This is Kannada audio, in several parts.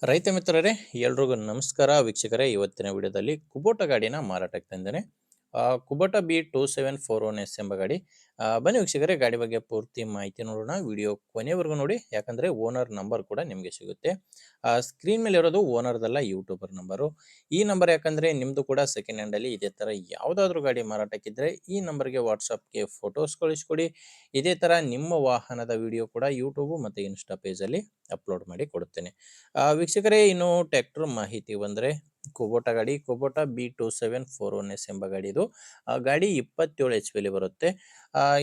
ರೈತ ಮಿತ್ರರೇ, ಎಲ್ರಿಗೂ ನಮಸ್ಕಾರ ವೀಕ್ಷಕರೇ. ಇವತ್ತಿನ ವಿಡಿಯೋದಲ್ಲಿ ಕುಬೋಟ ಗಾಡಿನ ಮಾರಾಟಕ್ಕೆ ತಂದೇನೆ. ಕುಬೋಟ B2741S ಎಂಬ ಗಾಡಿ. ಬನ್ನಿ ವೀಕ್ಷಕರೇ, ಗಾಡಿ ಬಗ್ಗೆ ಪೂರ್ತಿ ಮಾಹಿತಿ ನೋಡೋಣ. ವಿಡಿಯೋ ಕೊನೆವರೆಗೂ ನೋಡಿ, ಯಾಕಂದ್ರೆ ಓನರ್ ನಂಬರ್ ಕೂಡ ನಿಮಗೆ ಸಿಗುತ್ತೆ. ಸ್ಕ್ರೀನ್ ಮೇಲೆ ಇರೋದು ಓನರ್ದಲ್ಲ, ಯೂಟ್ಯೂಬರ್ ನಂಬರು. ಈ ನಂಬರ್ ಯಾಕಂದ್ರೆ ನಿಮ್ದು ಕೂಡ ಸೆಕೆಂಡ್ ಹ್ಯಾಂಡ್ ಅಲ್ಲಿ ಇದೇ ತರ ಯಾವ್ದಾದ್ರು ಗಾಡಿ ಮಾರಾಟಕ್ಕಿದ್ರೆ ಈ ನಂಬರ್ಗೆ ವಾಟ್ಸಪ್ಗೆ ಫೋಟೋಸ್ ಕಳಿಸ್ಕೊಡಿ. ಇದೇ ತರ ನಿಮ್ಮ ವಾಹನದ ವಿಡಿಯೋ ಕೂಡ ಯೂಟ್ಯೂಬ್ ಮತ್ತೆ ಇನ್ಸ್ಟಾ ಪೇಜ್ ಅಲ್ಲಿ ಅಪ್ಲೋಡ್ ಮಾಡಿ ಕೊಡುತ್ತೇನೆ. ವೀಕ್ಷಕರೇ, ಇನ್ನು ಟ್ರ್ಯಾಕ್ಟರ್ ಮಾಹಿತಿ ಬಂದರೆ ಕುಬೋಟ B2741S ಎಂಬ ಗಾಡಿ ಇದು. ಗಾಡಿ 27 HP ಬರುತ್ತೆ.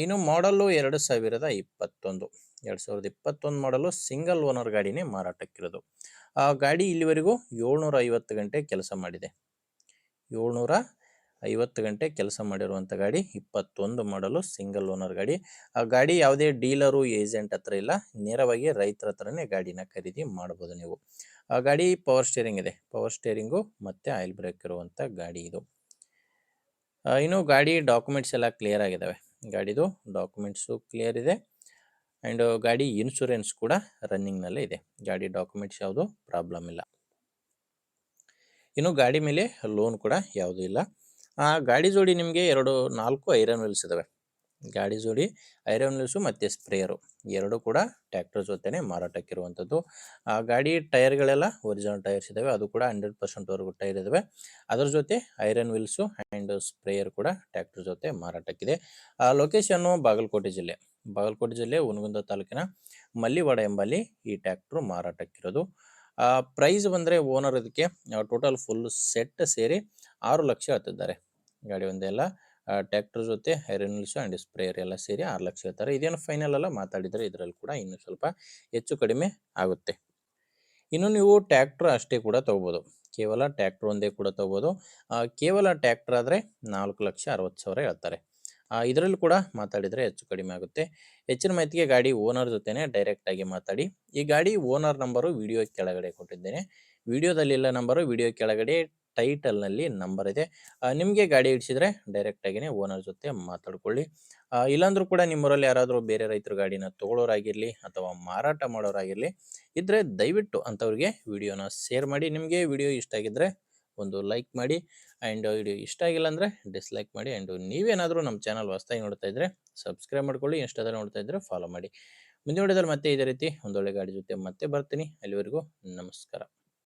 ಇನ್ನು ಮಾಡಲ್ಲು 2021 ಮಾಡಲು ಸಿಂಗಲ್ ಓನರ್ ಗಾಡಿನೇ ಮಾರಾಟಕ್ಕಿರೋದು. ಗಾಡಿ ಇಲ್ಲಿವರೆಗೂ 750 ಗಂಟೆ ಕೆಲಸ ಮಾಡಿದೆ. 750 ಗಂಟೆ ಕೆಲಸ ಮಾಡಿರುವಂಥ ಗಾಡಿ, 21 ಮಾಡಲು ಸಿಂಗಲ್ ಓನರ್ ಗಾಡಿ. ಗಾಡಿ ಯಾವುದೇ ಡೀಲರು ಏಜೆಂಟ್ ಹತ್ರ ಇಲ್ಲ, ನೇರವಾಗಿ ರೈತರ ಹತ್ರನೇ ಗಾಡಿನ ಖರೀದಿ ಮಾಡ್ಬೋದು ನೀವು. ಗಾಡಿ ಪವರ್ ಸ್ಟೇರಿಂಗ್ ಇದೆ, ಪವರ್ ಸ್ಟೇರಿಂಗು ಮತ್ತೆ ಆಯಿಲ್ ಬ್ರೇಕ್ ಇರುವಂಥ ಗಾಡಿ ಇದು. ಇನ್ನು ಗಾಡಿ ಡಾಕ್ಯುಮೆಂಟ್ಸ್ ಎಲ್ಲ ಕ್ಲಿಯರ್ ಆಗಿದ್ದಾವೆ. ಗಾಡಿದು ಡಾಕ್ಯುಮೆಂಟ್ಸು ಕ್ಲಿಯರ್ ಇದೆ. ಆ್ಯಂಡ್ ಗಾಡಿ ಇನ್ಶೂರೆನ್ಸ್ ಕೂಡ ರನ್ನಿಂಗ್ನಲ್ಲೇ ಇದೆ. ಗಾಡಿ ಡಾಕ್ಯುಮೆಂಟ್ಸ್ ಯಾವುದು ಪ್ರಾಬ್ಲಮ್ ಇಲ್ಲ. ಇನ್ನು ಗಾಡಿ ಮೇಲೆ ಲೋನ್ ಕೂಡ ಯಾವುದೂ ಇಲ್ಲ. ಗಾಡಿ ಜೋಡಿ ನಿಮಗೆ 4 ಐರನ್ ವೀಲ್ಸ್ ಇದಾವೆ. ಗಾಡಿ ಜೋಡಿ ಐರನ್ ವೀಲ್ಸು ಮತ್ತು ಸ್ಪ್ರೇಯರು ಎರಡು ಕೂಡ ಟ್ರ್ಯಾಕ್ಟರ್ ಜೊತೆನೆ ಮಾರಾಟಕ್ಕಿರುವಂಥದ್ದು. ಗಾಡಿ ಟೈರ್ಗಳೆಲ್ಲ ಒರಿಜಿನಲ್ ಟೈರ್ಸ್ ಇದ್ದಾವೆ, ಅದು ಕೂಡ 100% ಟೈರ್ ಇದ್ದಾವೆ. ಅದರ ಜೊತೆ ಐರನ್ ವೀಲ್ಸು ಆ್ಯಂಡ್ ಸ್ಪ್ರೇಯರ್ ಕೂಡ ಟ್ರ್ಯಾಕ್ಟರ್ ಜೊತೆ ಮಾರಾಟಕ್ಕಿದೆ. ಲೊಕೇಶನ್ನು ಬಾಗಲಕೋಟೆ ಜಿಲ್ಲೆ ಹುನಗುಂದ ತಾಲೂಕಿನ ಮಲ್ಲಿವಾಡ ಎಂಬಲ್ಲಿ ಈ ಟ್ರ್ಯಾಕ್ಟ್ರು ಮಾರಾಟಕ್ಕಿರೋದು. ಪ್ರೈಸ್ ಬಂದರೆ ಓನರ್ ಇದಕ್ಕೆ ಟೋಟಲ್ ಫುಲ್ ಸೆಟ್ ಸೇರಿ 6 ಲಕ್ಷ ಹೇಳ್ತಿದ್ದಾರೆ. ಗಾಡಿ ಒಂದೆಲ್ಲ ಟ್ರ್ಯಾಕ್ಟರ್ ಜೊತೆ ಐರನ್ ವೀಲ್ಸು ಆ್ಯಂಡ್ ಸ್ಪ್ರೇಯರ್ ಎಲ್ಲ ಸೇರಿ 6 ಲಕ್ಷ ಹೇಳ್ತಾರೆ. ಇದೇನು ಫೈನಲ್ ಅಲ್ಲ, ಮಾತಾಡಿದರೆ ಇದರಲ್ಲಿ ಕೂಡ ಇನ್ನೂ ಸ್ವಲ್ಪ ಹೆಚ್ಚು ಕಡಿಮೆ ಆಗುತ್ತೆ. ಇನ್ನು ನೀವು ಟ್ರ್ಯಾಕ್ಟರ್ ಅಷ್ಟೇ ಕೂಡ ತೊಗೋಬೋದು, ಕೇವಲ ಟ್ರ್ಯಾಕ್ಟರ್ ಒಂದೇ ಕೂಡ ತೊಗೋಬೋದು. ಕೇವಲ ಟ್ರ್ಯಾಕ್ಟರ್ ಆದರೆ 4,60,000 ಹೇಳ್ತಾರೆ. ಇದರಲ್ಲಿ ಕೂಡ ಮಾತಾಡಿದರೆ ಹೆಚ್ಚು ಕಡಿಮೆ ಆಗುತ್ತೆ. ಹೆಚ್ಚಿನ ಮಾಹಿತಿಗೆ ಗಾಡಿ ಓನರ್ ಜೊತೆನೇ ಡೈರೆಕ್ಟಾಗಿ ಮಾತಾಡಿ. ಈ ಗಾಡಿ ಓನರ್ ನಂಬರು ವಿಡಿಯೋ ಕೆಳಗಡೆ ಕೊಟ್ಟಿದ್ದೇನೆ. ವಿಡಿಯೋದಲ್ಲಿಲ್ಲ ನಂಬರು, ವಿಡಿಯೋ ಕೆಳಗಡೆ ಟೈಟಲ್ನಲ್ಲಿ ನಂಬರ್ ಇದೆ. ನಿಮಗೆ ಗಾಡಿ ಹಿಡಿಸಿದ್ರೆ ಡೈರೆಕ್ಟಾಗಿಯೇ ಓನರ್ ಜೊತೆ ಮಾತಾಡ್ಕೊಳ್ಳಿ. ಇಲ್ಲಾಂದ್ರೂ ಕೂಡ ನಿಮ್ಮೂರಲ್ಲಿ ಯಾರಾದರೂ ಬೇರೆ ರೈತರು ಗಾಡಿನ ತೊಗೊಳೋರಾಗಿರಲಿ ಅಥವಾ ಮಾರಾಟ ಮಾಡೋರಾಗಿರಲಿ ಇದ್ದರೆ ದಯವಿಟ್ಟು ಅಂಥವ್ರಿಗೆ ವಿಡಿಯೋನ ಶೇರ್ ಮಾಡಿ. ನಿಮಗೆ ವಿಡಿಯೋ ಇಷ್ಟ ಆಗಿದ್ದರೆ ಒಂದು ಲೈಕ್ ಮಾಡಿ, ಆ್ಯಂಡ್ ವಿಡಿಯೋ ಇಷ್ಟ ಆಗಿಲ್ಲ ಅಂದರೆ ಡಿಸ್ಲೈಕ್ ಮಾಡಿ. ಆ್ಯಂಡ್ ನೀವೇನಾದರೂ ನಮ್ಮ ಚಾನಲ್ ಹೊಸದಾಗಿ ನೋಡ್ತಾ ಇದ್ದರೆ ಸಬ್ಸ್ಕ್ರೈಬ್ ಮಾಡ್ಕೊಳ್ಳಿ, ಇನ್ಸ್ಟಾದಲ್ಲಿ ನೋಡ್ತಾ ಇದ್ದರೆ ಫಾಲೋ ಮಾಡಿ. ಮುಂದಿನ ವಿಡಿಯೋದಲ್ಲಿ ಮತ್ತೆ ಇದೇ ರೀತಿ ಒಂದೊಳ್ಳೆ ಗಾಡಿ ಜೊತೆ ಮತ್ತೆ ಬರ್ತೀನಿ. ಅಲ್ಲಿವರೆಗೂ ನಮಸ್ಕಾರ.